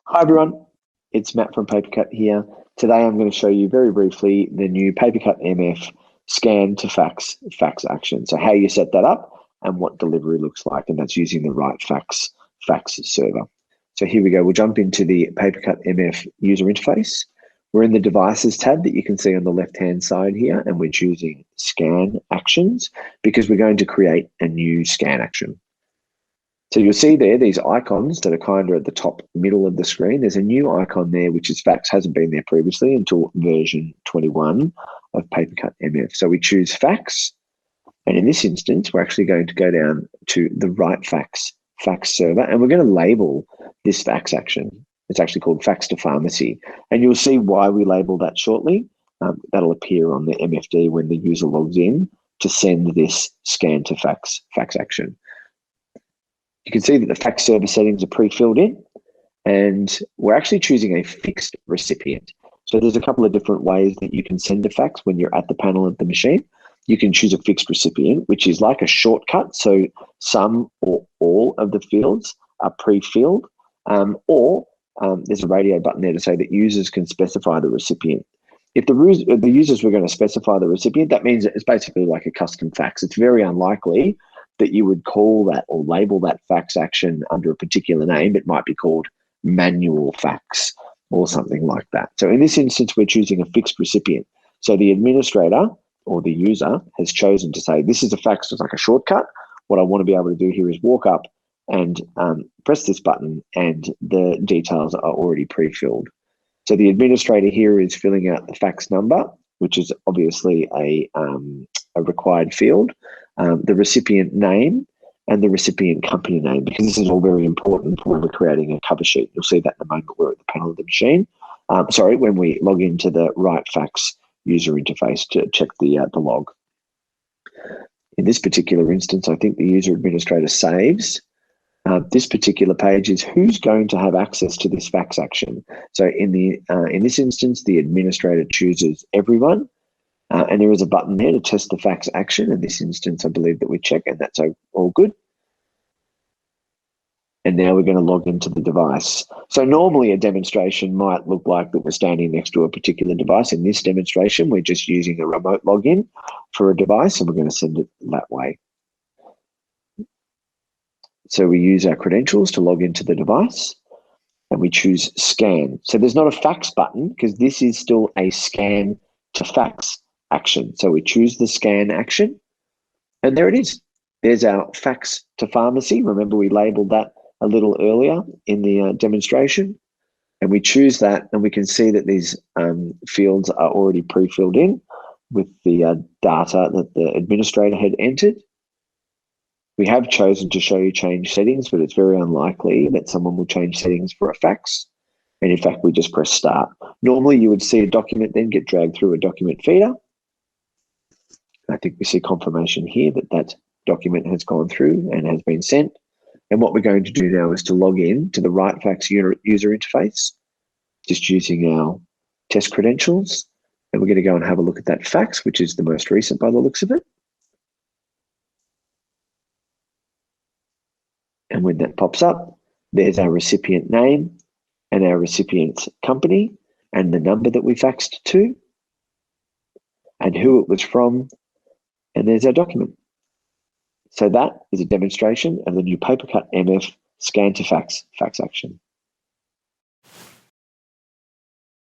Hi everyone, it's Matt from PaperCut here. Today I'm going to show you very briefly the new PaperCut MF Scan to Fax action. So how you set that up and what delivery looks like, and that's using the RightFax fax server. So here we go. We'll jump into the PaperCut MF user interface. We're in the Devices tab that you can see on the left-hand side here, and we're choosing Scan Actions because we're going to create a new scan action. So you'll see there these icons that are kind of at the top middle of the screen. There's a new icon there, which is fax, hasn't been there previously until version 21 of PaperCut MF. So we choose fax, and in this instance, we're actually going to go down to the RightFax fax server, and we're going to label this fax action. It's actually called fax to pharmacy, and you'll see why we label that shortly. That'll appear on the MFD when the user logs in to send this scan to fax action. You can see that the fax server settings are pre-filled in, and we're actually choosing a fixed recipient. So there's a couple of different ways that you can send a fax when you're at the panel of the machine. You can choose a fixed recipient, which is like a shortcut. So some or all of the fields are pre-filled, or there's a radio button there to say that users can specify the recipient. If the users were going to specify the recipient, that means it's basically like a custom fax. It's very unlikely that you would call that or label that fax action under a particular name. It might be called manual fax or something like that. So in this instance, we're choosing a fixed recipient. So the administrator or the user has chosen to say, this is a fax, it's like a shortcut. What I want to be able to do here is walk up and press this button, and the details are already pre-filled. So the administrator here is filling out the fax number, which is obviously a required field, the recipient name, and the recipient company name, because this is all very important when we're creating a cover sheet. You'll see that in a moment we're at the panel of the machine. When we log into the RightFax user interface to check the log. In this particular instance, I think the user administrator saves. This particular page is who's going to have access to this fax action. So in this instance, the administrator chooses everyone. And there is a button there to test the fax action. In this instance, I believe that we check, and that's all good. And now we're going to log into the device. So normally a demonstration might look like that we're standing next to a particular device. In this demonstration, we're just using a remote login for a device, and we're going to send it that way. So we use our credentials to log into the device, and we choose scan. So there's not a fax button because this is still a scan to fax action. So we choose the scan action, and there it is. There's our fax to pharmacy. Remember, we labeled that a little earlier in the demonstration, and we choose that, and we can see that these fields are already pre-filled in with the data that the administrator had entered. We have chosen to show you change settings, but it's very unlikely that someone will change settings for a fax. And in fact, we just press start. Normally you would see a document then get dragged through a document feeder. I think we see confirmation here that that document has gone through and has been sent. And what we're going to do now is to log in to the RightFax user interface, just using our test credentials. And we're going to go and have a look at that fax, which is the most recent by the looks of it. And when that pops up, there's our recipient name and our recipient's company and the number that we faxed to and who it was from, and there's our document. So that is a demonstration of the new PaperCut MF Scan to Fax action.